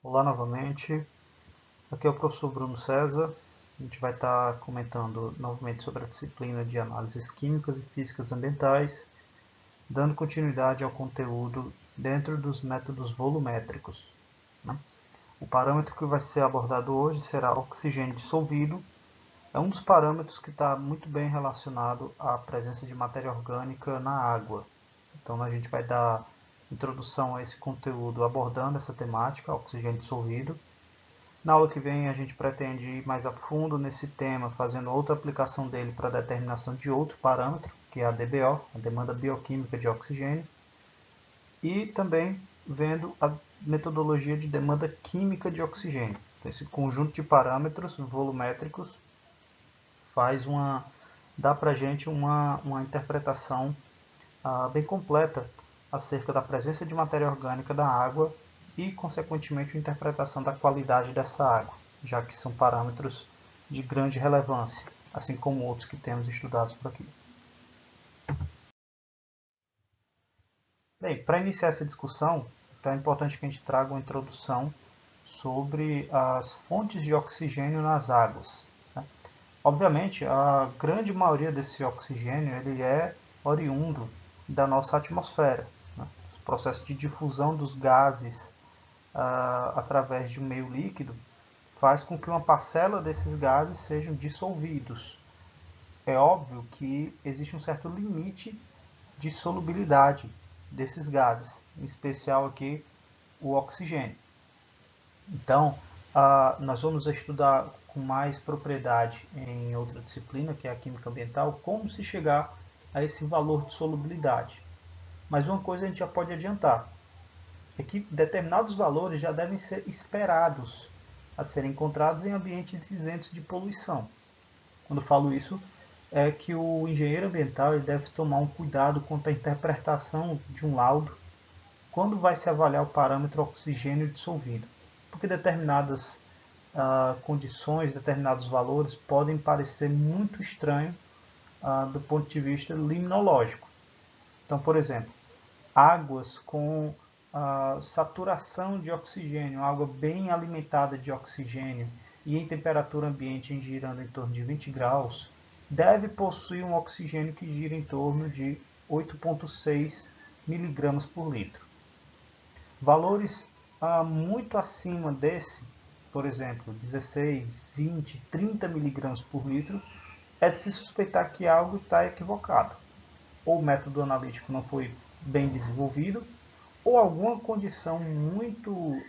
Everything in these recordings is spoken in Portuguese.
Olá novamente, aqui é o professor Bruno César. A gente vai estar comentando novamente sobre a disciplina de análises químicas e físicas ambientais, dando continuidade ao conteúdo dentro dos métodos volumétricos, né? O parâmetro que vai ser abordado hoje será oxigênio dissolvido. É um dos parâmetros que está muito bem relacionado à presença de matéria orgânica na água. Então a gente vai dar introdução a esse conteúdo abordando essa temática, oxigênio dissolvido. Na aula que vem a gente pretende ir mais a fundo nesse tema, fazendo outra aplicação dele para a determinação de outro parâmetro, que é a DBO, a demanda bioquímica de oxigênio, e também vendo a metodologia de demanda química de oxigênio. Então, esse conjunto de parâmetros volumétricos dá para a gente uma interpretação bem completa acerca da presença de matéria orgânica da água e, consequentemente, a interpretação da qualidade dessa água, já que são parâmetros de grande relevância, assim como outros que temos estudados por aqui. Bem, para iniciar essa discussão, é importante que a gente traga uma introdução sobre as fontes de oxigênio nas águas. Obviamente, a grande maioria desse oxigênio ele é oriundo da nossa atmosfera. O processo de difusão dos gases através de um meio líquido faz com que uma parcela desses gases sejam dissolvidos. É óbvio que existe um certo limite de solubilidade desses gases, em especial aqui o oxigênio. Então, nós vamos estudar com mais propriedade em outra disciplina, que é a química ambiental, como se chegar a esse valor de solubilidade. Mas uma coisa a gente já pode adiantar, é que determinados valores já devem ser esperados a serem encontrados em ambientes isentos de poluição. Quando falo isso, é que o engenheiro ambiental ele deve tomar um cuidado quanto à interpretação de um laudo quando vai se avaliar o parâmetro oxigênio dissolvido, porque determinadas condições, determinados valores podem parecer muito estranhos do ponto de vista limnológico. Então, por exemplo, águas com saturação de oxigênio, água bem alimentada de oxigênio e em temperatura ambiente girando em torno de 20 graus, deve possuir um oxigênio que gira em torno de 8,6 miligramas por litro. Valores muito acima desse, por exemplo, 16, 20, 30 miligramas por litro, é de se suspeitar que algo está equivocado. Ou o método analítico não foi bem desenvolvido, ou alguma condição muito,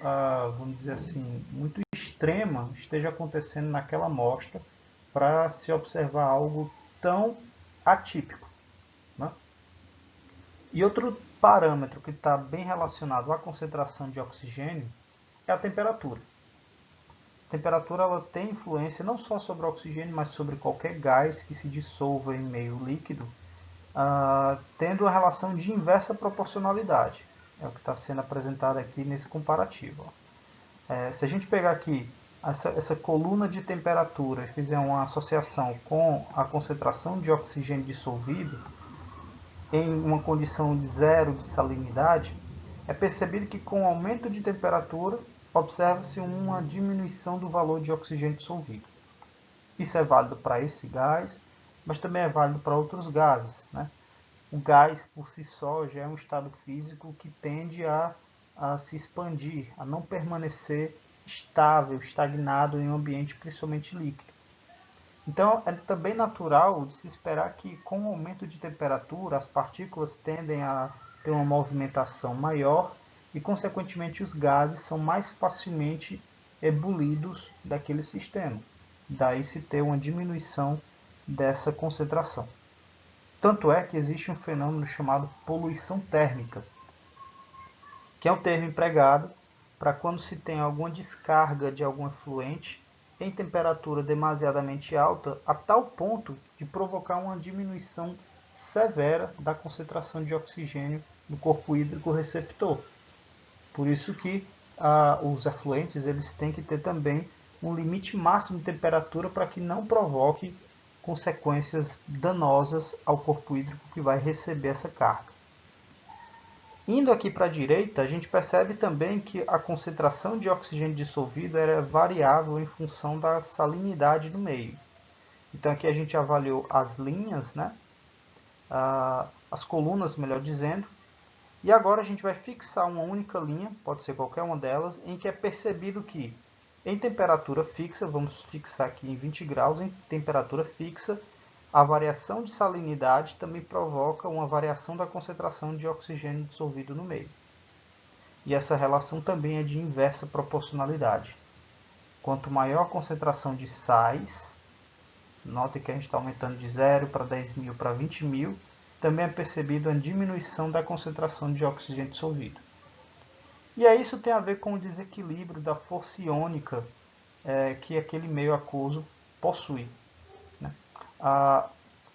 vamos dizer assim, muito extrema esteja acontecendo naquela amostra para se observar algo tão atípico, né? E outro parâmetro que está bem relacionado à concentração de oxigênio é a temperatura. A temperatura ela tem influência não só sobre o oxigênio, mas sobre qualquer gás que se dissolva em meio líquido, tendo uma relação de inversa proporcionalidade. É o que está sendo apresentado aqui nesse comparativo. Se a gente pegar aqui essa coluna de temperatura e fizer uma associação com a concentração de oxigênio dissolvido, em uma condição de zero de salinidade, é percebido que com o aumento de temperatura observa-se uma diminuição do valor de oxigênio dissolvido. Isso é válido para esse gás, mas também é válido para outros gases, né? O gás por si só já é um estado físico que tende a se expandir, a não permanecer estável, estagnado em um ambiente principalmente líquido. Então, é também natural de se esperar que, com o aumento de temperatura, as partículas tendem a ter uma movimentação maior e, consequentemente, os gases são mais facilmente ebulidos daquele sistema. Daí se ter uma diminuição dessa concentração. Tanto é que existe um fenômeno chamado poluição térmica, que é um termo empregado para quando se tem alguma descarga de algum efluente em temperatura demasiadamente alta, a tal ponto de provocar uma diminuição severa da concentração de oxigênio no corpo hídrico receptor. Por isso que os efluentes eles têm que ter também um limite máximo de temperatura para que não provoque consequências danosas ao corpo hídrico que vai receber essa carga. Indo aqui para a direita, a gente percebe também que a concentração de oxigênio dissolvido era variável em função da salinidade do meio. Então aqui a gente avaliou as linhas, né? As colunas, melhor dizendo, e agora a gente vai fixar uma única linha, pode ser qualquer uma delas, em que é percebido que em temperatura fixa, vamos fixar aqui em 20 graus, em temperatura fixa, a variação de salinidade também provoca uma variação da concentração de oxigênio dissolvido no meio. E essa relação também é de inversa proporcionalidade. Quanto maior a concentração de sais, note que a gente está aumentando de 0 para 10.000 para 20.000, também é percebido a diminuição da concentração de oxigênio dissolvido. E aí isso tem a ver com o desequilíbrio da força iônica que aquele meio aquoso possui. Né?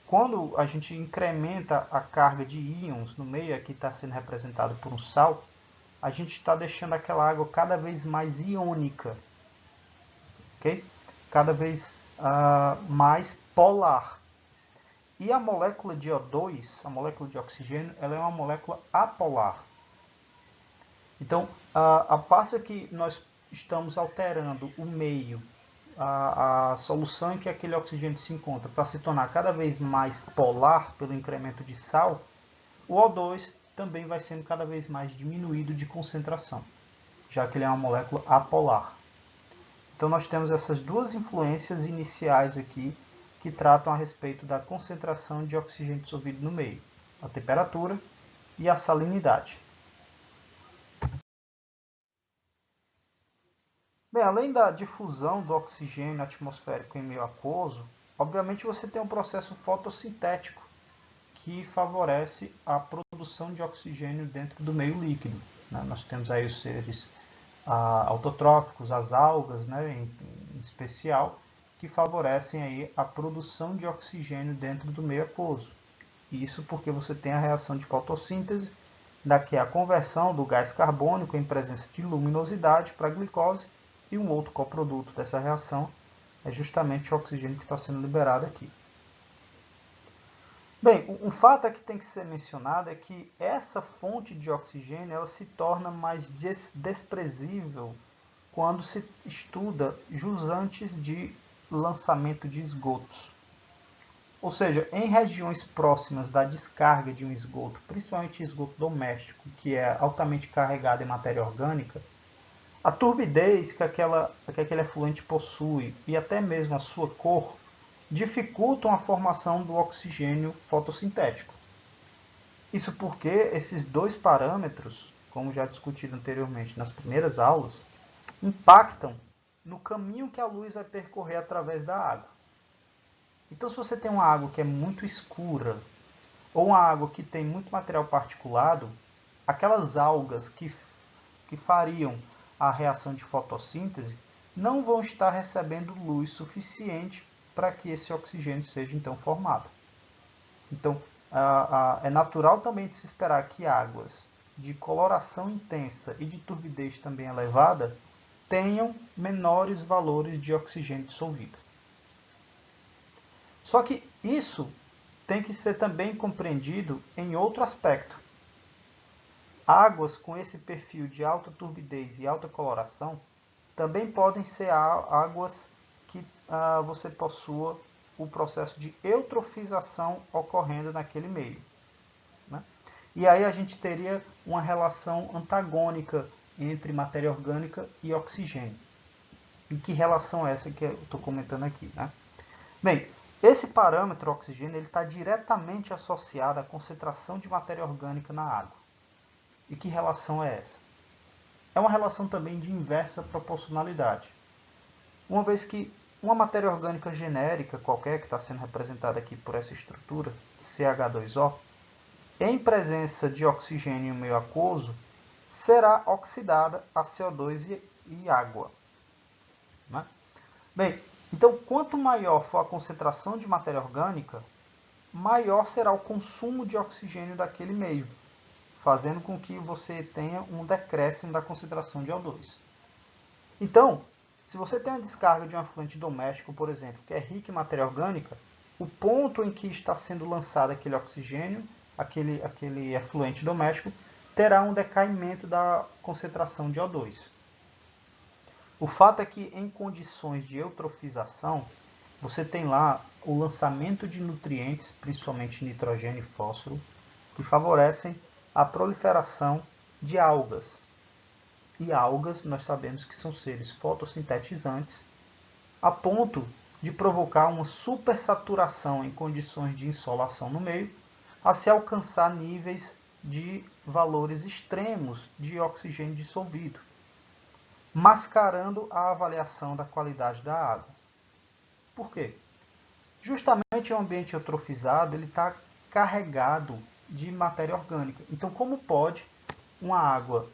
Quando a gente incrementa a carga de íons no meio, aqui está sendo representado por um sal, a gente está deixando aquela água cada vez mais iônica, okay? Cada vez mais polar. E a molécula de O2, a molécula de oxigênio, ela é uma molécula apolar. Então, a passo que nós estamos alterando o meio, a solução em que aquele oxigênio se encontra, para se tornar cada vez mais polar pelo incremento de sal, o O2 também vai sendo cada vez mais diminuído de concentração, já que ele é uma molécula apolar. Então, nós temos essas duas influências iniciais aqui, que tratam a respeito da concentração de oxigênio dissolvido no meio, a temperatura e a salinidade. Bem, além da difusão do oxigênio atmosférico em meio aquoso, obviamente você tem um processo fotossintético que favorece a produção de oxigênio dentro do meio líquido. Né? Nós temos aí os seres autotróficos, as algas, né, em especial, que favorecem aí a produção de oxigênio dentro do meio aquoso. Isso porque você tem a reação de fotossíntese, daqui a conversão do gás carbônico em presença de luminosidade para glicose, e um outro coproduto dessa reação é justamente o oxigênio que está sendo liberado aqui. Bem, um fato que tem que ser mencionado é que essa fonte de oxigênio ela se torna mais desprezível quando se estuda jusante de lançamento de esgotos. Ou seja, em regiões próximas da descarga de um esgoto, principalmente esgoto doméstico, que é altamente carregado em matéria orgânica, a turbidez que aquele efluente possui e até mesmo a sua cor dificultam a formação do oxigênio fotossintético. Isso porque esses dois parâmetros, como já discutido anteriormente nas primeiras aulas, impactam no caminho que a luz vai percorrer através da água. Então, se você tem uma água que é muito escura ou uma água que tem muito material particulado, aquelas algas que fariam a reação de fotossíntese não vão estar recebendo luz suficiente para que esse oxigênio seja então formado. Então, é natural também de se esperar que águas de coloração intensa e de turbidez também elevada tenham menores valores de oxigênio dissolvido. Só que isso tem que ser também compreendido em outro aspecto. Águas com esse perfil de alta turbidez e alta coloração também podem ser águas que você possua o processo de eutrofização ocorrendo naquele meio. Né? E aí a gente teria uma relação antagônica entre matéria orgânica e oxigênio. E que relação é essa que eu estou comentando aqui? Né? Bem, esse parâmetro oxigênio está diretamente associado à concentração de matéria orgânica na água. E que relação é essa? É uma relação também de inversa proporcionalidade. Uma vez que uma matéria orgânica genérica qualquer, que está sendo representada aqui por essa estrutura, CH2O, em presença de oxigênio em meio aquoso, será oxidada a CO2 e água. Né? Bem, então quanto maior for a concentração de matéria orgânica, maior será o consumo de oxigênio daquele meio, fazendo com que você tenha um decréscimo da concentração de O2. Então, se você tem uma descarga de um efluente doméstico, por exemplo, que é rico em matéria orgânica, o ponto em que está sendo lançado aquele oxigênio, aquele efluente doméstico, terá um decaimento da concentração de O2. O fato é que em condições de eutrofização, você tem lá o lançamento de nutrientes, principalmente nitrogênio e fósforo, que favorecem a proliferação de algas. E algas, nós sabemos que são seres fotossintetizantes, a ponto de provocar uma supersaturação em condições de insolação no meio, a se alcançar níveis de valores extremos de oxigênio dissolvido, mascarando a avaliação da qualidade da água. Por quê? Justamente o ambiente eutrofizado ele está carregado de matéria orgânica. Então, como pode uma água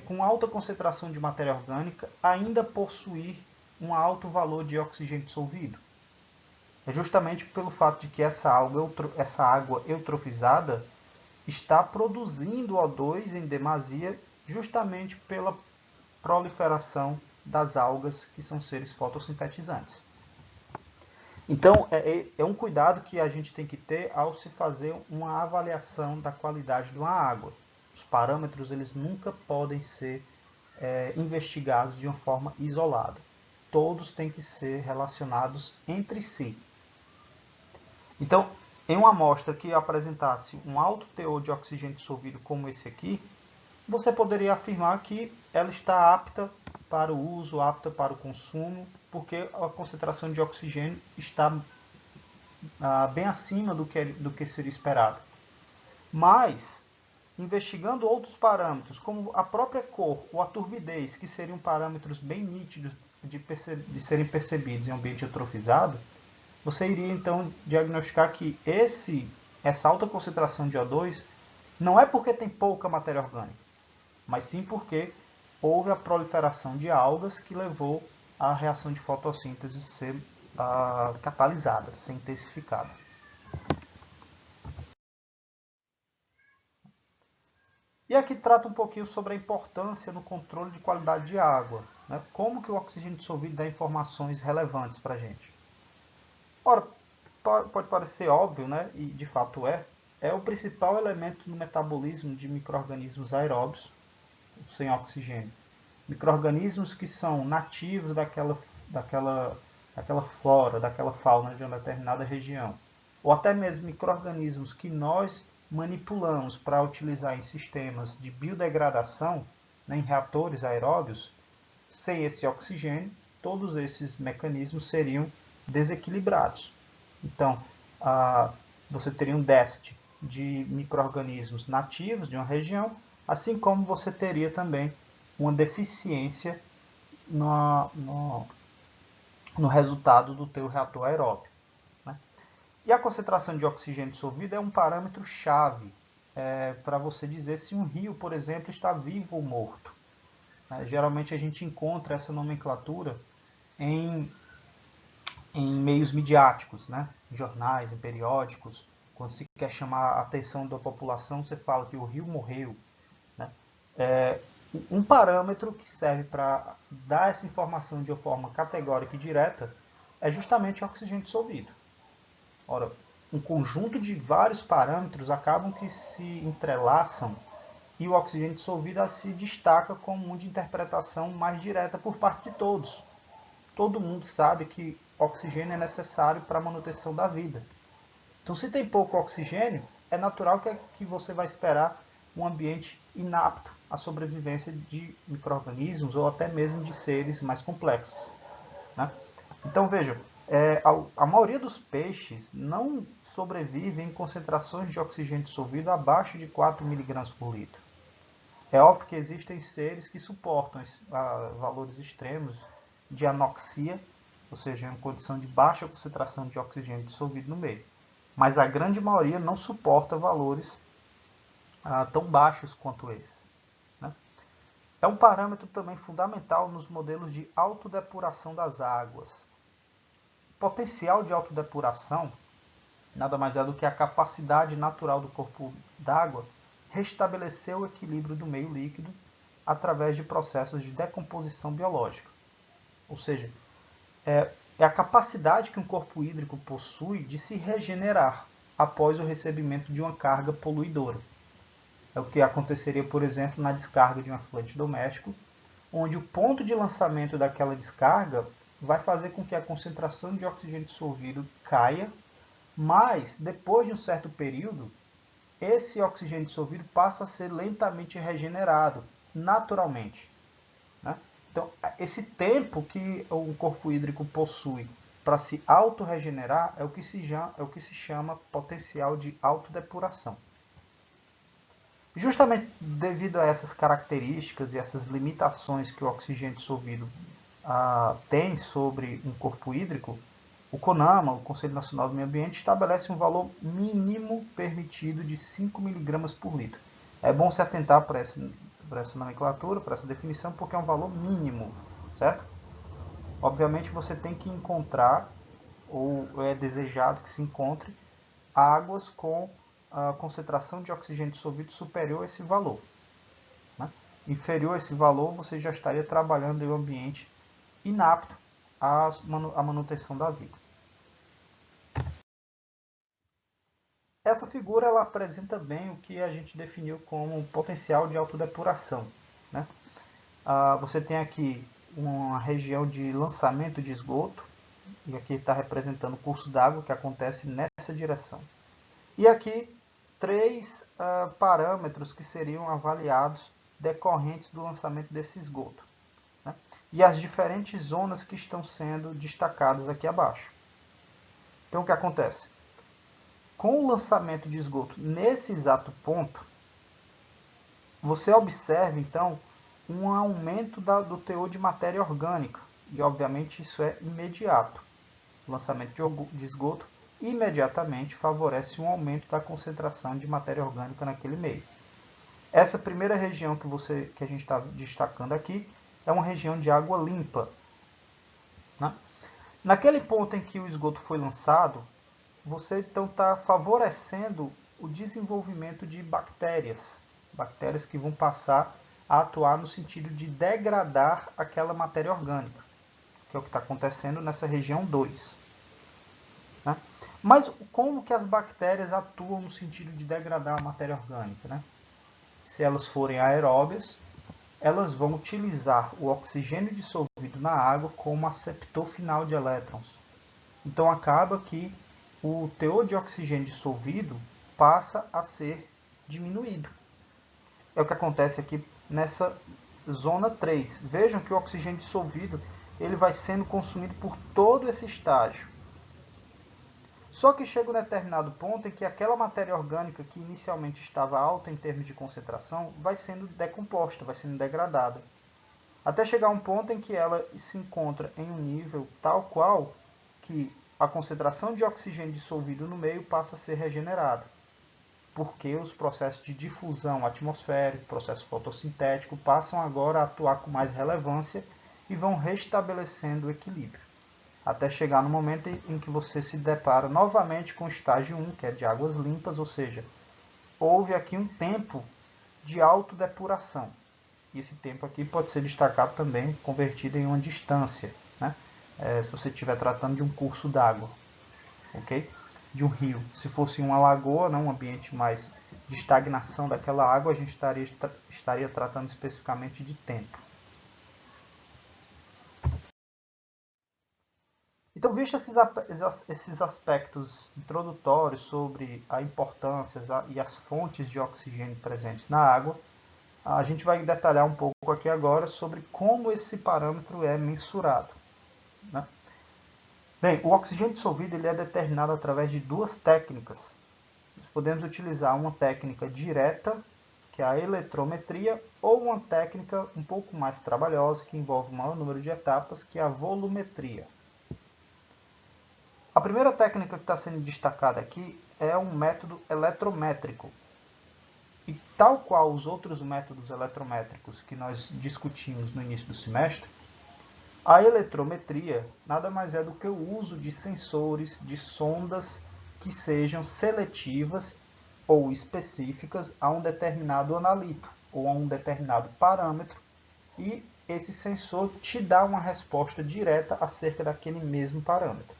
com alta concentração de matéria orgânica ainda possuir um alto valor de oxigênio dissolvido? É justamente pelo fato de que essa água eutrofizada está produzindo O2 em demasia justamente pela proliferação das algas, que são seres fotossintetizantes. Então, é um cuidado que a gente tem que ter ao se fazer uma avaliação da qualidade de uma água. Os parâmetros eles nunca podem ser investigados de uma forma isolada. Todos têm que ser relacionados entre si. Então, em uma amostra que apresentasse um alto teor de oxigênio dissolvido como esse aqui, você poderia afirmar que ela está apta para o uso, apta para o consumo, porque a concentração de oxigênio está bem acima do que seria esperado. Mas, investigando outros parâmetros, como a própria cor ou a turbidez, que seriam parâmetros bem nítidos de serem percebidos em ambiente eutrofizado, você iria então diagnosticar que essa alta concentração de O2 não é porque tem pouca matéria orgânica, mas sim porque houve a proliferação de algas que levou a reação de fotossíntese ser catalisada, ser intensificada. E aqui trata um pouquinho sobre a importância no controle de qualidade de água. Né? Como que o oxigênio dissolvido dá informações relevantes para a gente. Ora, pode parecer óbvio, né? E de fato é o principal elemento no metabolismo de micro-organismos aeróbios sem oxigênio. Micro-organismos que são nativos daquela flora, daquela fauna de uma determinada região. Ou até mesmo micro-organismos que nós manipulamos para utilizar em sistemas de biodegradação, né, em reatores aeróbios, sem esse oxigênio, todos esses mecanismos seriam desequilibrados. Então, você teria um déficit de micro-organismos nativos de uma região, assim como você teria também uma deficiência no resultado do teu reator aeróbio. Né? E a concentração de oxigênio dissolvido é um parâmetro chave para você dizer se um rio, por exemplo, está vivo ou morto. Geralmente a gente encontra essa nomenclatura em meios midiáticos, né? Em jornais, em periódicos. Quando se quer chamar a atenção da população, você fala que o rio morreu. Né? Um parâmetro que serve para dar essa informação de uma forma categórica e direta é justamente o oxigênio dissolvido. Ora, um conjunto de vários parâmetros acabam que se entrelaçam e o oxigênio dissolvido se destaca como um de interpretação mais direta por parte de todos. Todo mundo sabe que oxigênio é necessário para a manutenção da vida. Então, se tem pouco oxigênio, é natural que você vai esperar um ambiente inapto à sobrevivência de micro-organismos ou até mesmo de seres mais complexos. Né? Então, vejam, a maioria dos peixes não sobrevive em concentrações de oxigênio dissolvido abaixo de 4 mg por litro. É óbvio que existem seres que suportam valores extremos de anoxia, ou seja, em condição de baixa concentração de oxigênio dissolvido no meio. Mas a grande maioria não suporta valores tão baixos quanto esse. Né? É um parâmetro também fundamental nos modelos de autodepuração das águas. O potencial de autodepuração nada mais é do que a capacidade natural do corpo d'água restabelecer o equilíbrio do meio líquido através de processos de decomposição biológica. Ou seja, é a capacidade que um corpo hídrico possui de se regenerar após o recebimento de uma carga poluidora. É o que aconteceria, por exemplo, na descarga de um efluente doméstico, onde o ponto de lançamento daquela descarga vai fazer com que a concentração de oxigênio dissolvido caia, mas depois de um certo período, esse oxigênio dissolvido passa a ser lentamente regenerado, naturalmente, né? Então, esse tempo que o corpo hídrico possui para se autorregenerar é o que se chama potencial de autodepuração. Justamente devido a essas características e essas limitações que o oxigênio dissolvido tem sobre um corpo hídrico, o CONAMA, o Conselho Nacional do Meio Ambiente, estabelece um valor mínimo permitido de 5 mg por litro. É bom se atentar para essa nomenclatura, para essa definição, porque é um valor mínimo, certo? Obviamente você tem que encontrar, ou é desejado que se encontre, águas com a concentração de oxigênio dissolvido superior a esse valor, né? Inferior a esse valor, você já estaria trabalhando em um ambiente inapto à manutenção da vida. Essa figura ela apresenta bem o que a gente definiu como potencial de autodepuração, né? Você tem aqui uma região de lançamento de esgoto, e aqui está representando o curso d'água que acontece nessa direção. E aqui, três parâmetros que seriam avaliados decorrentes do lançamento desse esgoto, né? E as diferentes zonas que estão sendo destacadas aqui abaixo. Então, o que acontece? Com o lançamento de esgoto nesse exato ponto, você observa, então, um aumento do teor de matéria orgânica. E, obviamente, isso é imediato. O lançamento de esgoto imediatamente favorece um aumento da concentração de matéria orgânica naquele meio. Essa primeira região que a gente está destacando aqui é uma região de água limpa, né? Naquele ponto em que o esgoto foi lançado, você então está favorecendo o desenvolvimento de bactérias que vão passar a atuar no sentido de degradar aquela matéria orgânica, que é o que está acontecendo nessa região 2. Né? Mas como que as bactérias atuam no sentido de degradar a matéria orgânica, né? Se elas forem aeróbias, elas vão utilizar o oxigênio dissolvido na água como aceptor final de elétrons. Então acaba que o teor de oxigênio dissolvido passa a ser diminuído. É o que acontece aqui nessa zona 3. Vejam que o oxigênio dissolvido ele vai sendo consumido por todo esse estágio. Só que chega um determinado ponto em que aquela matéria orgânica que inicialmente estava alta em termos de concentração vai sendo decomposta, vai sendo degradada. Até chegar a um ponto em que ela se encontra em um nível tal qual que a concentração de oxigênio dissolvido no meio passa a ser regenerada, porque os processos de difusão atmosférica, processo fotossintético, passam agora a atuar com mais relevância e vão restabelecendo o equilíbrio, até chegar no momento em que você se depara novamente com o estágio 1, que é de águas limpas, ou seja, houve aqui um tempo de autodepuração. E esse tempo aqui pode ser destacado também, convertido em uma distância, né? Se você estiver tratando de um curso d'água, ok? De um rio. Se fosse uma lagoa, né, um ambiente mais de estagnação daquela água, a gente estaria tratando especificamente de tempo. Então, visto esses aspectos introdutórios sobre a importância e as fontes de oxigênio presentes na água, a gente vai detalhar um pouco aqui agora sobre como esse parâmetro é mensurado, né? Bem, o oxigênio dissolvido ele é determinado através de duas técnicas. Nós podemos utilizar uma técnica direta, que é a eletrometria, ou uma técnica um pouco mais trabalhosa, que envolve um maior número de etapas, que é a volumetria. A primeira técnica que está sendo destacada aqui é um método eletrométrico. E tal qual os outros métodos eletrométricos que nós discutimos no início do semestre, a eletrometria nada mais é do que o uso de sensores, de sondas que sejam seletivas ou específicas a um determinado analito ou a um determinado parâmetro, e esse sensor te dá uma resposta direta acerca daquele mesmo parâmetro.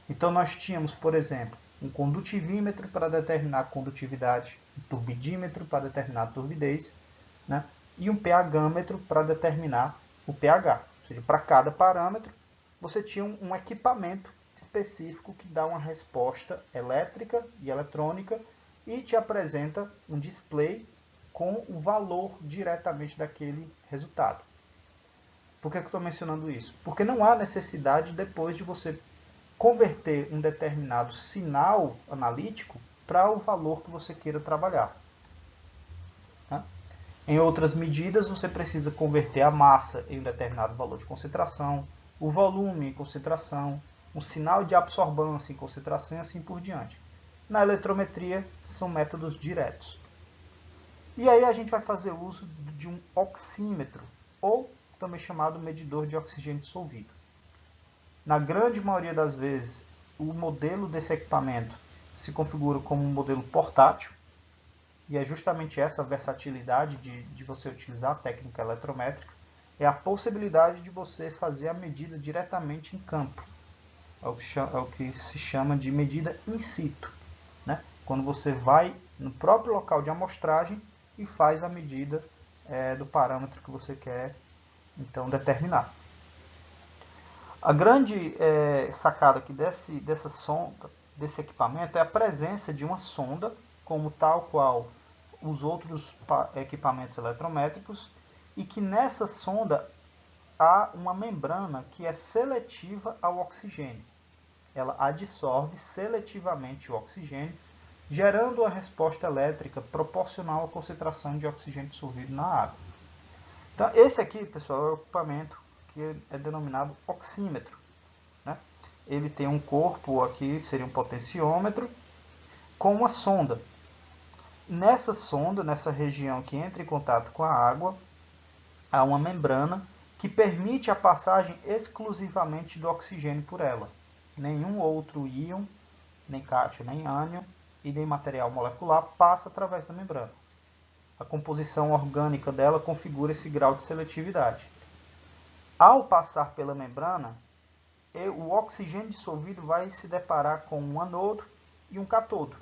Então nós tínhamos, por exemplo, um condutivímetro para determinar a condutividade, um turbidímetro para determinar a turbidez, né? E um pHmetro para determinar o pH. Ou seja, para cada parâmetro, você tinha um equipamento específico que dá uma resposta elétrica e eletrônica e te apresenta um display com o valor diretamente daquele resultado. Por que eu estou mencionando isso? Porque não há necessidade depois de você converter um determinado sinal analítico para o valor que você queira trabalhar. Tá? Em outras medidas, você precisa converter a massa em um determinado valor de concentração, o volume em concentração, o sinal de absorbância em concentração e assim por diante. Na eletrometria, são métodos diretos. E aí a gente vai fazer uso de um oxímetro, ou também chamado medidor de oxigênio dissolvido. Na grande maioria das vezes, o modelo desse equipamento se configura como um modelo portátil, e é justamente essa versatilidade de você utilizar a técnica eletrométrica, é a possibilidade de você fazer a medida diretamente em campo. É o que se chama de medida in situ, né? Quando você vai no próprio local de amostragem e faz a medida do parâmetro que você quer então determinar. A grande sacada aqui dessa sonda, desse equipamento, é a presença de uma sonda, como tal qual os outros equipamentos eletrométricos, e que nessa sonda há uma membrana que é seletiva ao oxigênio. Ela adsorve seletivamente o oxigênio, gerando a resposta elétrica proporcional à concentração de oxigênio dissolvido na água. Então, esse aqui, pessoal, é o equipamento que é denominado oxímetro, né? Ele tem um corpo aqui, seria um potenciômetro, com uma sonda. Nessa sonda, nessa região que entra em contato com a água, há uma membrana que permite a passagem exclusivamente do oxigênio por ela. Nenhum outro íon, nem cátion, nem ânion e nem material molecular passa através da membrana. A composição orgânica dela configura esse grau de seletividade. Ao passar pela membrana, o oxigênio dissolvido vai se deparar com um anodo e um catodo,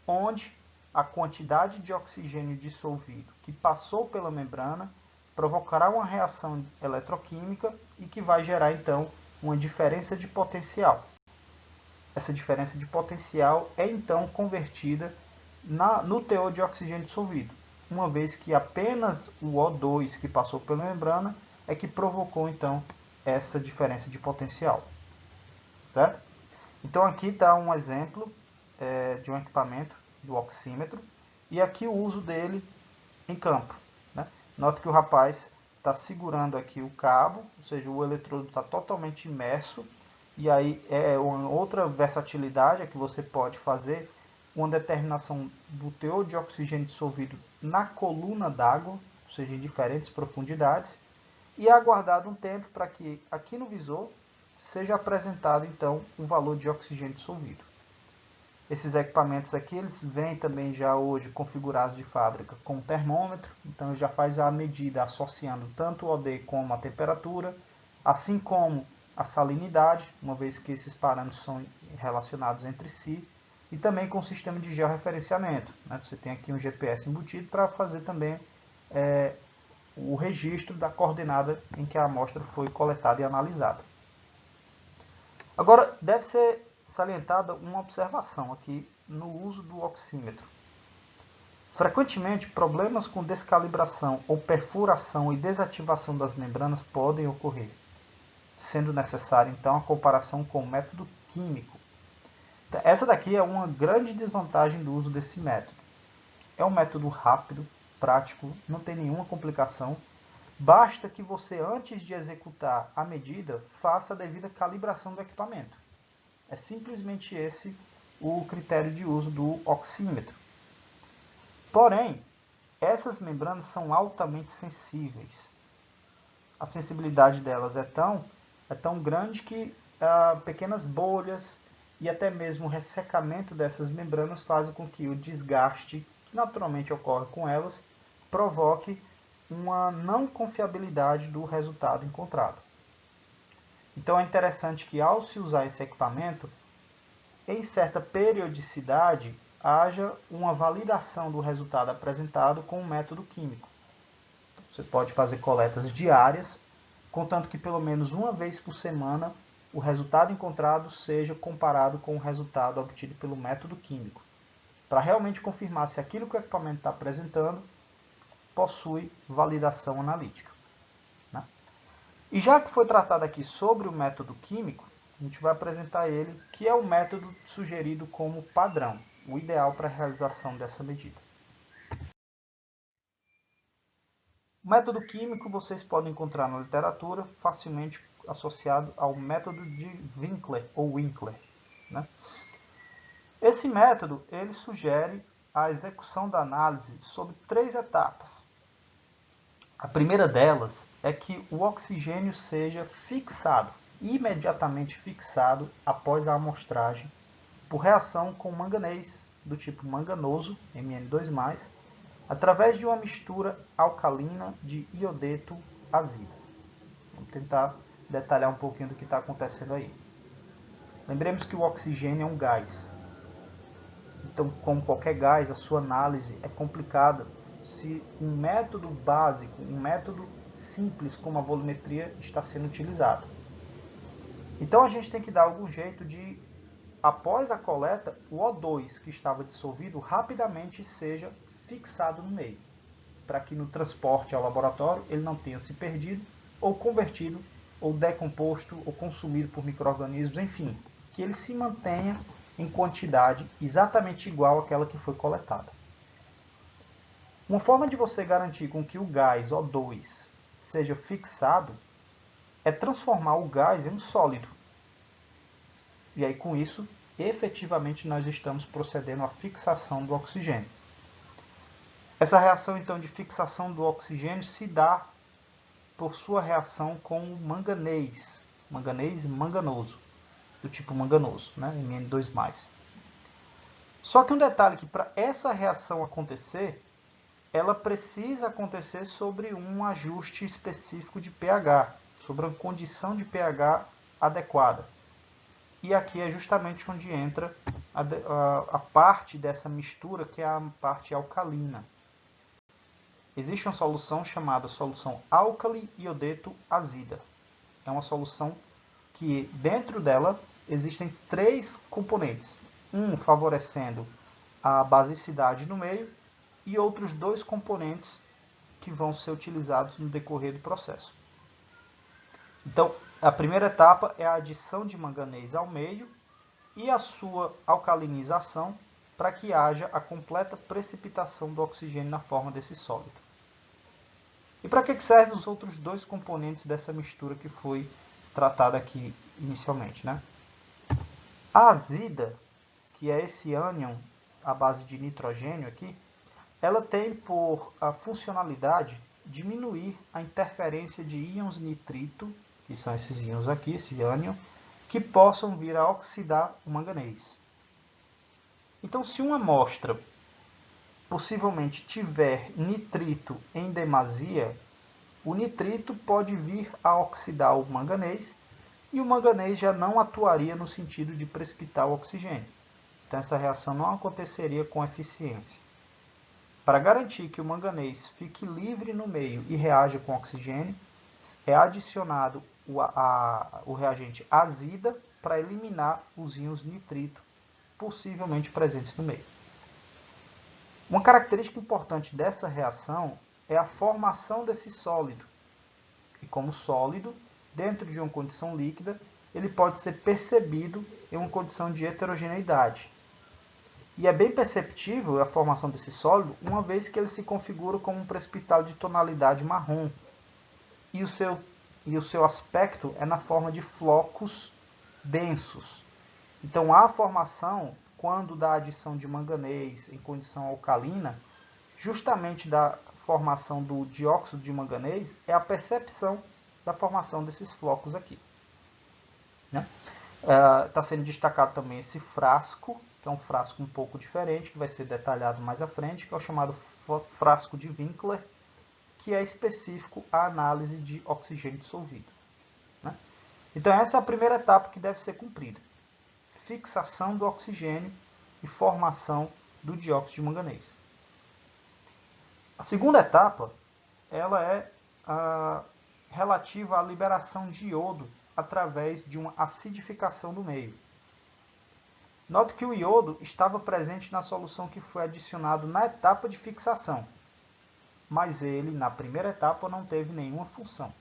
onde a quantidade de oxigênio dissolvido que passou pela membrana provocará uma reação eletroquímica e que vai gerar então uma diferença de potencial. Essa diferença de potencial é então convertida no teor de oxigênio dissolvido, uma vez que apenas o O2 que passou pela membrana é que provocou então essa diferença de potencial, certo? Então aqui está um exemplo de um equipamento do oxímetro e aqui o uso dele em campo, né? Note que o rapaz está segurando aqui o cabo, ou seja, o eletrodo está totalmente imerso, e aí é uma outra versatilidade é que você pode fazer uma determinação do teor de oxigênio dissolvido na coluna d'água, ou seja, em diferentes profundidades, e é aguardado um tempo para que aqui no visor seja apresentado então o valor de oxigênio dissolvido. Esses equipamentos aqui, eles vêm também já hoje configurados de fábrica com termômetro, então já faz a medida associando tanto o OD como a temperatura, assim como a salinidade, uma vez que esses parâmetros são relacionados entre si, e também com o sistema de georreferenciamento, né? Você tem aqui um GPS embutido para fazer também o registro da coordenada em que a amostra foi coletada e analisada. Agora, deve ser salientada uma observação aqui no uso do oxímetro. Frequentemente, problemas com descalibração ou perfuração e desativação das membranas podem ocorrer, sendo necessária então a comparação com o método químico. Essa daqui é uma grande desvantagem do uso desse método. É um método rápido, prático, não tem nenhuma complicação. Basta que você, antes de executar a medida, faça a devida calibração do equipamento. É simplesmente esse o critério de uso do oxímetro. Porém, essas membranas são altamente sensíveis. A sensibilidade delas é tão grande que pequenas bolhas e até mesmo o ressecamento dessas membranas fazem com que o desgaste que naturalmente ocorre com elas provoque uma não confiabilidade do resultado encontrado. Então é interessante que ao se usar esse equipamento, em certa periodicidade, haja uma validação do resultado apresentado com o método químico. Você pode fazer coletas diárias, contanto que pelo menos uma vez por semana o resultado encontrado seja comparado com o resultado obtido pelo método químico, para realmente confirmar se aquilo que o equipamento está apresentando possui validação analítica. Né? E já que foi tratado aqui sobre o método químico, a gente vai apresentar ele, que é o método sugerido como padrão, o ideal para a realização dessa medida. O método químico vocês podem encontrar na literatura facilmente associado ao método de Winkler ou Winkler. Né? Esse método ele sugere a execução da análise sobre 3 etapas. A primeira delas é que o oxigênio seja fixado, imediatamente fixado após a amostragem, por reação com manganês do tipo manganoso, Mn2+, através de uma mistura alcalina de iodeto azida. Vamos tentar detalhar um pouquinho do que está acontecendo aí. Lembremos que o oxigênio é um gás. Então, como qualquer gás, a sua análise é complicada se um método básico, um método simples como a volumetria está sendo utilizado. Então, a gente tem que dar algum jeito de, após a coleta, o O2 que estava dissolvido rapidamente seja fixado no meio, para que no transporte ao laboratório ele não tenha se perdido, ou convertido, ou decomposto, ou consumido por micro-organismos, enfim, que ele se mantenha em quantidade exatamente igual àquela que foi coletada. Uma forma de você garantir com que o gás O2 seja fixado é transformar o gás em um sólido. E aí com isso, efetivamente nós estamos procedendo à fixação do oxigênio. Essa reação então de fixação do oxigênio se dá por sua reação com o manganês, manganês manganoso, do tipo manganoso, né? Mn2+. Só que um detalhe que para essa reação acontecer, ela precisa acontecer sobre um ajuste específico de pH, sobre uma condição de pH adequada. E aqui é justamente onde entra a parte dessa mistura, que é a parte alcalina. Existe uma solução chamada solução álcali-iodeto azida. É uma solução que dentro dela existem 3 componentes. Um favorecendo a basicidade no meio e outros 2 componentes que vão ser utilizados no decorrer do processo. Então, a primeira etapa é a adição de manganês ao meio e a sua alcalinização para que haja a completa precipitação do oxigênio na forma desse sólido. E para que servem os outros 2 componentes dessa mistura que foi tratada aqui inicialmente, né? A azida, que é esse ânion à base de nitrogênio aqui, ela tem por a funcionalidade diminuir a interferência de íons nitrito, que são esses íons aqui, esse ânion, que possam vir a oxidar o manganês. Então, se uma amostra possivelmente tiver nitrito em demasia, o nitrito pode vir a oxidar o manganês e o manganês já não atuaria no sentido de precipitar o oxigênio. Então, essa reação não aconteceria com eficiência. Para garantir que o manganês fique livre no meio e reaja com oxigênio, é adicionado o reagente azida para eliminar os íons nitrito possivelmente presentes no meio. Uma característica importante dessa reação é a formação desse sólido. E como sólido, dentro de uma condição líquida, ele pode ser percebido em uma condição de heterogeneidade. E é bem perceptível a formação desse sólido, uma vez que ele se configura como um precipitado de tonalidade marrom. E o seu aspecto é na forma de flocos densos. Então, a formação, quando da adição de manganês em condição alcalina, justamente da formação do dióxido de manganês, é a percepção da formação desses flocos aqui. Né? Está sendo destacado também esse frasco, que é um frasco um pouco diferente, que vai ser detalhado mais à frente, que é o chamado frasco de Winkler, que é específico à análise de oxigênio dissolvido. Né? Então, essa é a primeira etapa que deve ser cumprida. fixação do oxigênio e formação do dióxido de manganês. A segunda etapa ela é relativa à liberação de iodo através de uma acidificação do meio. Note que o iodo estava presente na solução que foi adicionado na etapa de fixação, mas ele, na primeira etapa, não teve nenhuma função.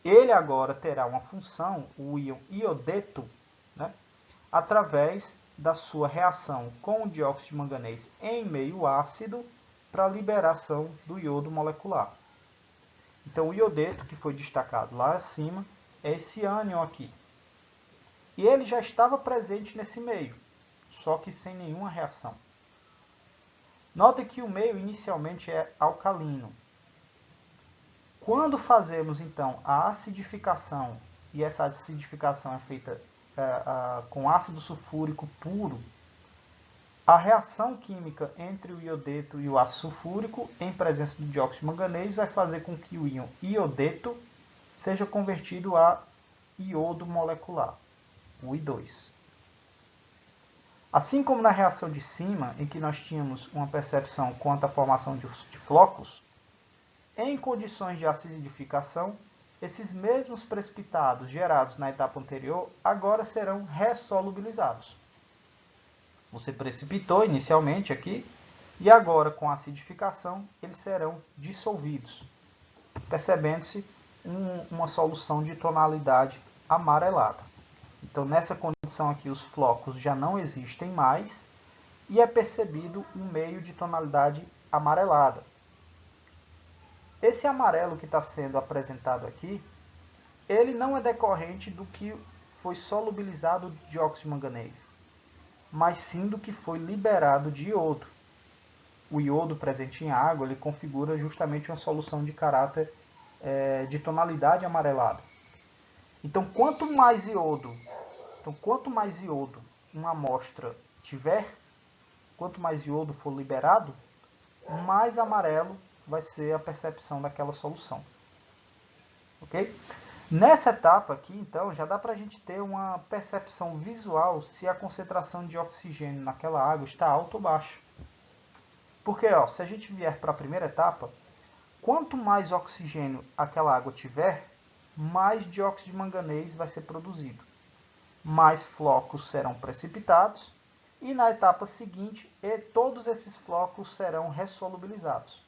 Ele agora terá uma função, o íon iodeto, né, através da sua reação com o dióxido de manganês em meio ácido para a liberação do iodo molecular. Então, o iodeto, que foi destacado lá acima, é esse ânion aqui. E ele já estava presente nesse meio, só que sem nenhuma reação. Note que o meio inicialmente é alcalino. Quando fazemos, então, a acidificação, e essa acidificação é feita com ácido sulfúrico puro, a reação química entre o iodeto e o ácido sulfúrico, em presença do dióxido de manganês, vai fazer com que o íon iodeto seja convertido a iodo molecular, o I2. Assim como na reação de cima, em que nós tínhamos uma percepção quanto à formação de flocos, em condições de acidificação, esses mesmos precipitados gerados na etapa anterior agora serão ressolubilizados. Você precipitou inicialmente aqui e agora com a acidificação eles serão dissolvidos, percebendo-se uma solução de tonalidade amarelada. Então, nessa condição aqui, os flocos já não existem mais e é percebido um meio de tonalidade amarelada. Esse amarelo que está sendo apresentado aqui, ele não é decorrente do que foi solubilizado de dióxido de manganês, mas sim do que foi liberado de iodo. O iodo presente em água, ele configura justamente uma solução de caráter de tonalidade amarelada. Então, quanto mais iodo uma amostra tiver, quanto mais iodo for liberado, mais amarelo vai ser a percepção daquela solução. Ok? Nessa etapa aqui, então, já dá para a gente ter uma percepção visual se a concentração de oxigênio naquela água está alta ou baixa. Porque, se a gente vier para a primeira etapa, quanto mais oxigênio aquela água tiver, mais dióxido de manganês vai ser produzido. Mais flocos serão precipitados e na etapa seguinte, todos esses flocos serão ressolubilizados.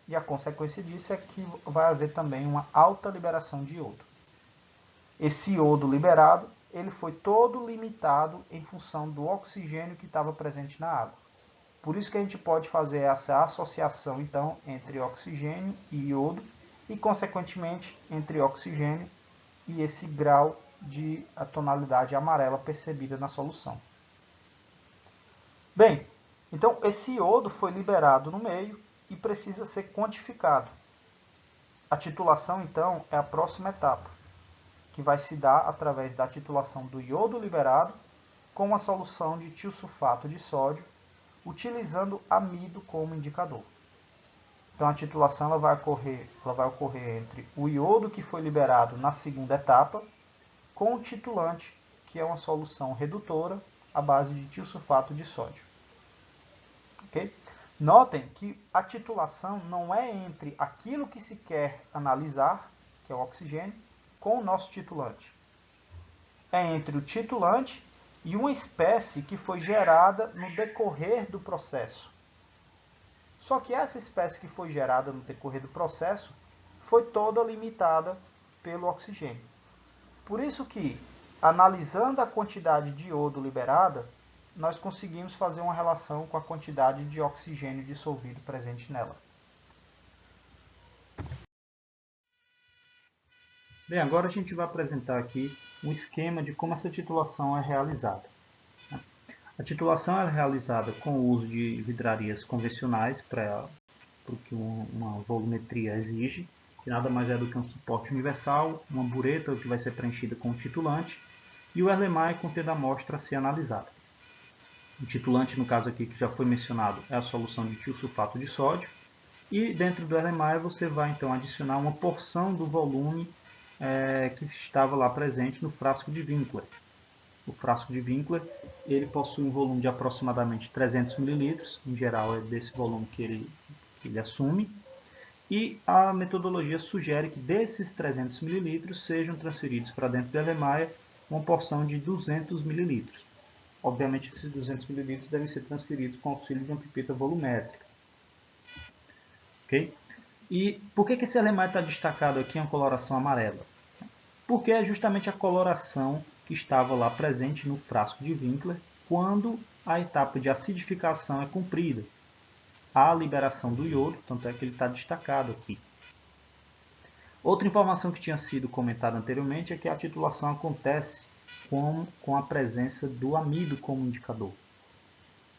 E a consequência disso é que vai haver também uma alta liberação de iodo. Esse iodo liberado, ele foi todo limitado em função do oxigênio que estava presente na água. Por isso que a gente pode fazer essa associação, então, entre oxigênio e iodo e, consequentemente, entre oxigênio e esse grau de a tonalidade amarela percebida na solução. Bem, então esse iodo foi liberado no meio e precisa ser quantificado. A titulação, então, é a próxima etapa, que vai se dar através da titulação do iodo liberado com a solução de tiosulfato de sódio, utilizando amido como indicador. Então, a titulação ela vai ocorrer entre o iodo que foi liberado na segunda etapa com o titulante, que é uma solução redutora à base de tiosulfato de sódio. Okay? Notem que a titulação não é entre aquilo que se quer analisar, que é o oxigênio, com o nosso titulante. É entre o titulante e uma espécie que foi gerada no decorrer do processo. Só que essa espécie que foi gerada no decorrer do processo foi toda limitada pelo oxigênio. Por isso que, analisando a quantidade de iodo liberada, nós conseguimos fazer uma relação com a quantidade de oxigênio dissolvido presente nela. Bem, agora a gente vai apresentar aqui um esquema de como essa titulação é realizada. A titulação é realizada com o uso de vidrarias convencionais para o que uma volumetria exige, que nada mais é do que um suporte universal, uma bureta que vai ser preenchida com o titulante e o Erlenmeyer contendo a amostra a ser analisada. O titulante, no caso aqui que já foi mencionado, é a solução de tiosulfato de sódio e dentro do Erlenmeyer você vai então adicionar uma porção do volume que estava lá presente no frasco de Winkler. o frasco de Winkler, ele possui um volume de aproximadamente 300 ml, em geral é desse volume que ele assume, e a metodologia sugere que desses 300 ml sejam transferidos para dentro da Erlenmeyer uma porção de 200 ml. Obviamente esses 200 ml devem ser transferidos com auxílio de uma pipeta volumétrica. Okay? E por que esse Erlenmeyer está destacado aqui em uma coloração amarela? Porque é justamente a coloração que estava lá presente no frasco de Winkler quando a etapa de acidificação é cumprida. A liberação do iodo, tanto é que ele está destacado aqui. Outra informação que tinha sido comentada anteriormente é que a titulação acontece com a presença do amido como indicador.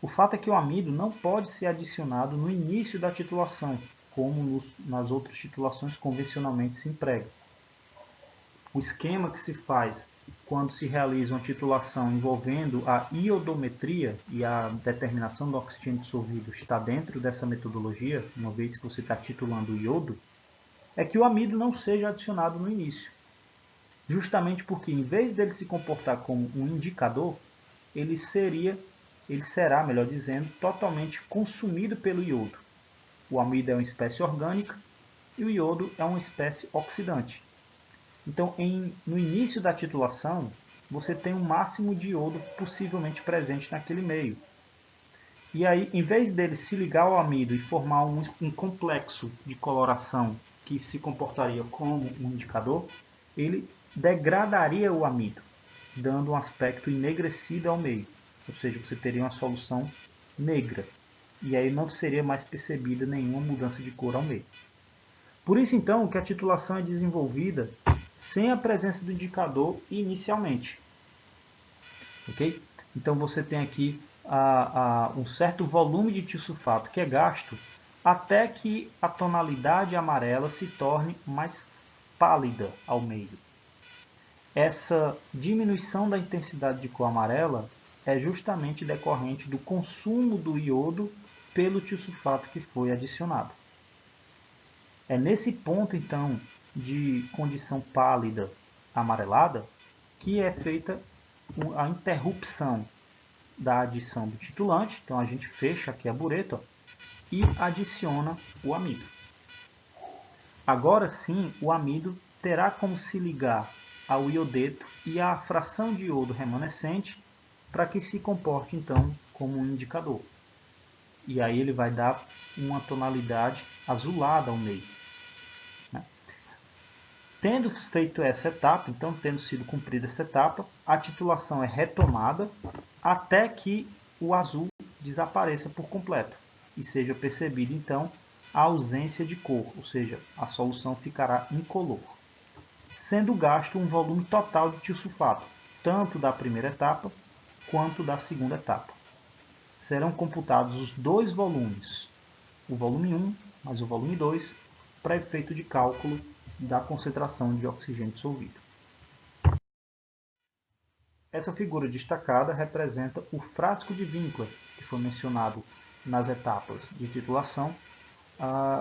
O fato é que o amido não pode ser adicionado no início da titulação, como nas outras titulações convencionalmente se emprega. O esquema que se faz quando se realiza uma titulação envolvendo a iodometria e a determinação do oxigênio dissolvido está dentro dessa metodologia, uma vez que você está titulando o iodo, é que o amido não seja adicionado no início. Justamente porque, em vez dele se comportar como um indicador, ele será, melhor dizendo, totalmente consumido pelo iodo. O amido é uma espécie orgânica e o iodo é uma espécie oxidante. Então, no início da titulação, você tem o máximo de iodo possivelmente presente naquele meio. E aí, em vez dele se ligar ao amido e formar um complexo de coloração que se comportaria como um indicador, ele degradaria o amido, dando um aspecto enegrecido ao meio. Ou seja, você teria uma solução negra. E aí não seria mais percebida nenhuma mudança de cor ao meio. Por isso, então, que a titulação é desenvolvida sem a presença do indicador inicialmente. Okay? Então você tem aqui um certo volume de tiosulfato que é gasto até que a tonalidade amarela se torne mais pálida ao meio. Essa diminuição da intensidade de cor amarela é justamente decorrente do consumo do iodo pelo tiosulfato que foi adicionado. É nesse ponto, então, de condição pálida amarelada que é feita a interrupção da adição do titulante. Então a gente fecha aqui a bureta e adiciona o amido. Agora sim, o amido terá como se ligar ao iodeto e à fração de iodo remanescente para que se comporte então como um indicador. E aí ele vai dar uma tonalidade azulada ao meio. Tendo feito essa etapa, então tendo sido cumprida essa etapa, a titulação é retomada até que o azul desapareça por completo e seja percebida então a ausência de cor, ou seja, a solução ficará incolor, sendo gasto um volume total de tiosulfato, tanto da primeira etapa quanto da segunda etapa. Serão computados os dois volumes, o volume 1 mais o volume 2, para efeito de cálculo da concentração de oxigênio dissolvido. Essa figura destacada representa o frasco de Winkler, que foi mencionado nas etapas de titulação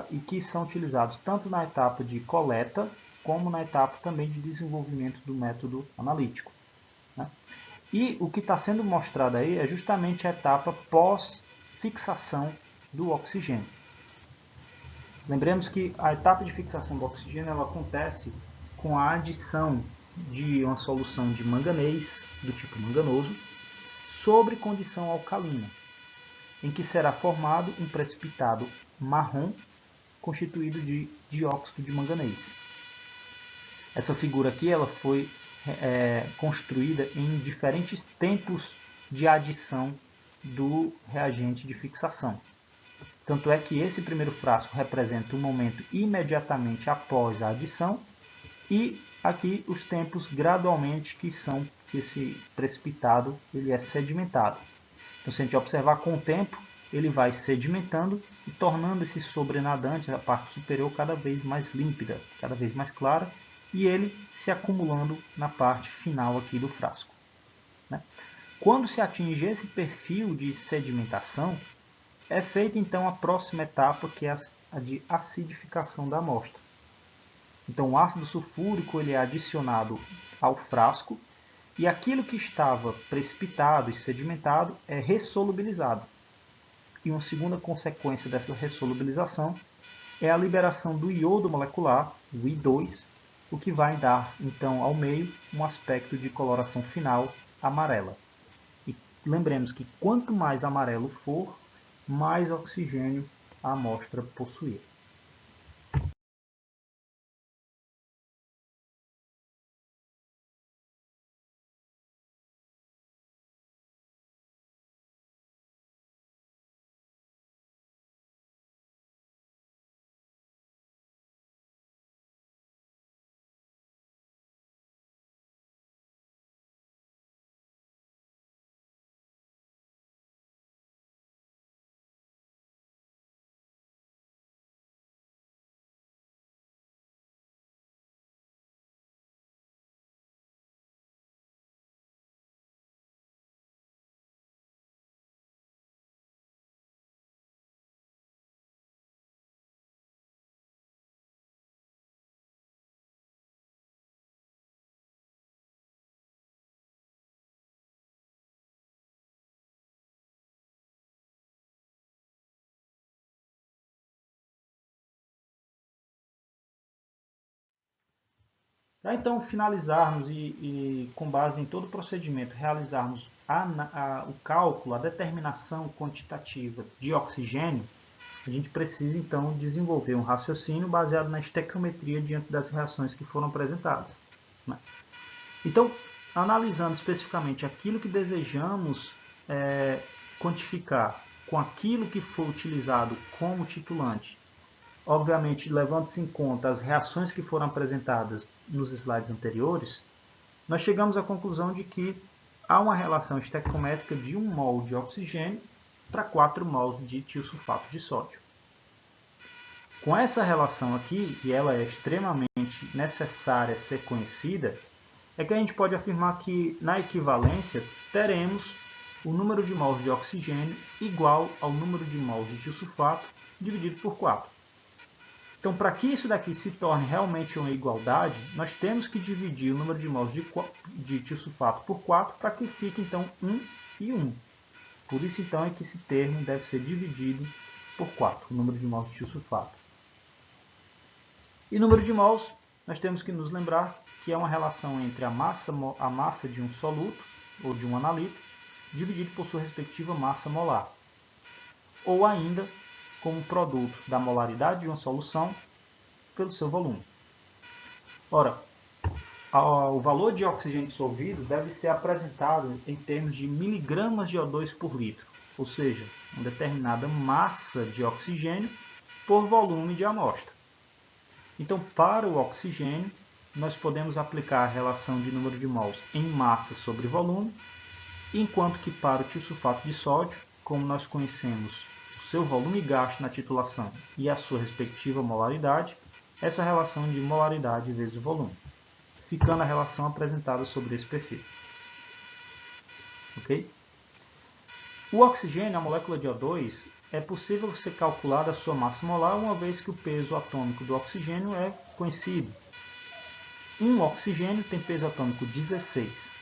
e que são utilizados tanto na etapa de coleta como na etapa também de desenvolvimento do método analítico. Né? E o que está sendo mostrado aí é justamente a etapa pós-fixação do oxigênio. Lembremos que a etapa de fixação do oxigênio ela acontece com a adição de uma solução de manganês, do tipo manganoso, sobre condição alcalina, em que será formado um precipitado marrom constituído de dióxido de manganês. Essa figura aqui ela foi construída em diferentes tempos de adição do reagente de fixação. Tanto é que esse primeiro frasco representa o momento imediatamente após a adição e aqui os tempos gradualmente que esse precipitado ele é sedimentado. Então, se a gente observar com o tempo, ele vai sedimentando e tornando esse sobrenadante, a parte superior, cada vez mais límpida, cada vez mais clara, e ele se acumulando na parte final aqui do frasco. Quando se atinge esse perfil de sedimentação, é feita então a próxima etapa, que é a de acidificação da amostra. Então o ácido sulfúrico ele é adicionado ao frasco E aquilo que estava precipitado e sedimentado é ressolubilizado. E uma segunda consequência dessa ressolubilização é a liberação do iodo molecular, o I2, o que vai dar, então, ao meio, um aspecto de coloração final amarela. E lembremos que quanto mais amarelo for, mais oxigênio a amostra possuir. Para então finalizarmos e com base em todo o procedimento, realizarmos o cálculo, a determinação quantitativa de oxigênio, a gente precisa então desenvolver um raciocínio baseado na estequiometria diante das reações que foram apresentadas. Então, analisando especificamente aquilo que desejamos quantificar com aquilo que foi utilizado como titulante, obviamente levando-se em conta as reações que foram apresentadas nos slides anteriores, nós chegamos à conclusão de que há uma relação estequiométrica de 1 mol de oxigênio para 4 mols de tiosulfato de sódio. Com essa relação aqui, e ela é extremamente necessária ser conhecida, é que a gente pode afirmar que na equivalência teremos o número de mols de oxigênio igual ao número de mols de tiosulfato dividido por 4. Então, para que isso daqui se torne realmente uma igualdade, nós temos que dividir o número de mols de tiosulfato por 4 para que fique, então, 1 e 1. Por isso, então, é que esse termo deve ser dividido por 4, o número de mols de tiosulfato. E número de mols, nós temos que nos lembrar que é uma relação entre a massa de um soluto, ou de um analito, dividido por sua respectiva massa molar. Ou ainda, como produto da molaridade de uma solução pelo seu volume. Ora, o valor de oxigênio dissolvido deve ser apresentado em termos de miligramas de O2 por litro, ou seja, uma determinada massa de oxigênio por volume de amostra. Então, para o oxigênio, nós podemos aplicar a relação de número de mols em massa sobre volume, enquanto que para o tiosulfato de sódio, como nós conhecemos seu volume gasto na titulação e a sua respectiva molaridade, essa relação de molaridade vezes o volume, ficando a relação apresentada sobre esse perfil. Ok? O oxigênio, a molécula de O2, é possível ser calculada a sua massa molar, uma vez que o peso atômico do oxigênio é conhecido. Um oxigênio tem peso atômico 16.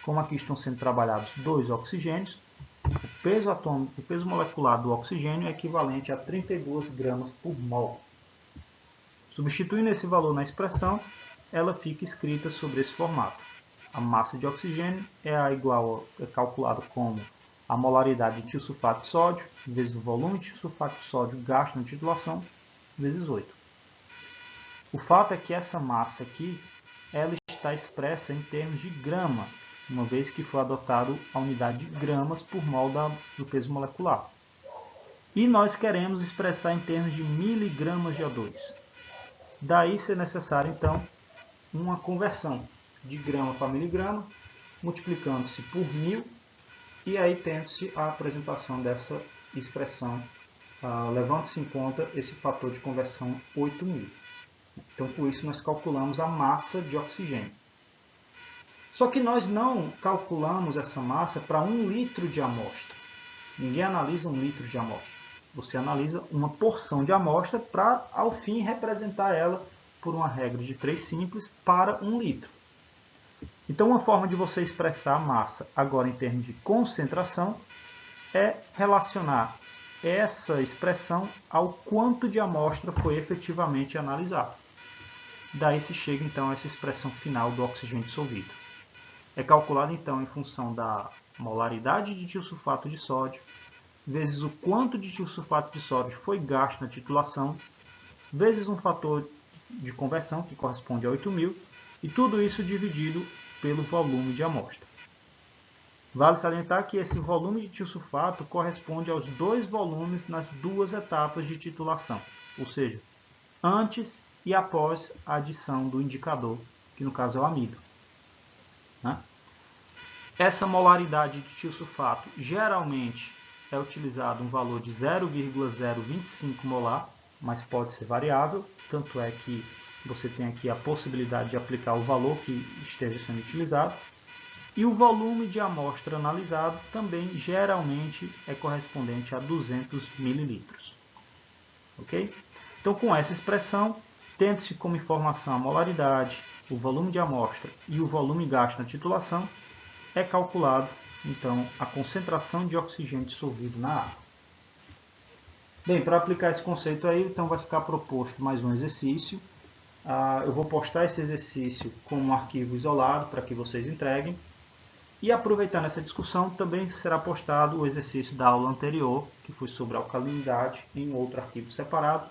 Como aqui estão sendo trabalhados 2 oxigênios, o peso molecular do oxigênio é equivalente a 32 gramas por mol. Substituindo esse valor na expressão, ela fica escrita sobre esse formato. A massa de oxigênio é calculada como a molaridade de tiosulfato de sódio vezes o volume de tiosulfato de sódio gasto na titulação vezes 8. O fato é que essa massa aqui ela está expressa em termos de grama, uma vez que foi adotado a unidade de gramas por mol do peso molecular. E nós queremos expressar em termos de miligramas de O2. Daí ser necessário, então, uma conversão de grama para miligrama, multiplicando-se por 1000, e aí tendo-se a apresentação dessa expressão, levando-se em conta esse fator de conversão 8000. Então, por isso, nós calculamos a massa de oxigênio. Só que nós não calculamos essa massa para 1 litro de amostra. Ninguém analisa 1 litro de amostra. Você analisa uma porção de amostra para, ao fim, representar ela por uma regra de 3 simples para 1 litro. Então, uma forma de você expressar a massa agora em termos de concentração é relacionar essa expressão ao quanto de amostra foi efetivamente analisado. Daí se chega então a essa expressão final do oxigênio dissolvido. É calculado então em função da molaridade de tiosulfato de sódio, vezes o quanto de tiosulfato de sódio foi gasto na titulação, vezes um fator de conversão, que corresponde a 8.000, e tudo isso dividido pelo volume de amostra. Vale salientar que esse volume de tiosulfato corresponde aos 2 volumes nas 2 etapas de titulação, ou seja, antes e após a adição do indicador, que no caso é o amido. Essa molaridade de tiosulfato geralmente é utilizado um valor de 0,025 molar, mas pode ser variável, tanto é que você tem aqui a possibilidade de aplicar o valor que esteja sendo utilizado. E o volume de amostra analisado também geralmente é correspondente a 200 ml. Ok? Então, com essa expressão, tendo-se como informação a molaridade, o volume de amostra e o volume gasto na titulação, é calculado então a concentração de oxigênio dissolvido na água. Bem, para aplicar esse conceito aí, então vai ficar proposto mais um exercício. Eu vou postar esse exercício como um arquivo isolado para que vocês entreguem. E aproveitando essa discussão, também será postado o exercício da aula anterior, que foi sobre alcalinidade, em outro arquivo separado,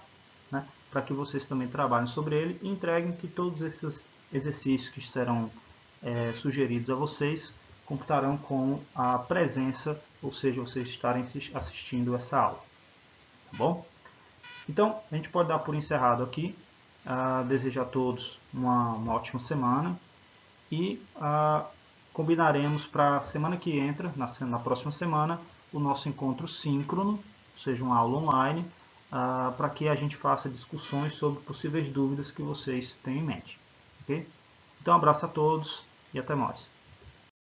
né, para que vocês também trabalhem sobre ele e entreguem que todos esses exercícios que serão sugeridos a vocês computarão com a presença, ou seja, vocês estarem assistindo essa aula. Tá bom? Então, a gente pode dar por encerrado aqui. Desejo a todos uma ótima semana e combinaremos para a semana que entra, na próxima semana, o nosso encontro síncrono, ou seja, uma aula online, para que a gente faça discussões sobre possíveis dúvidas que vocês têm em mente. Okay? Então, um abraço a todos e até mais.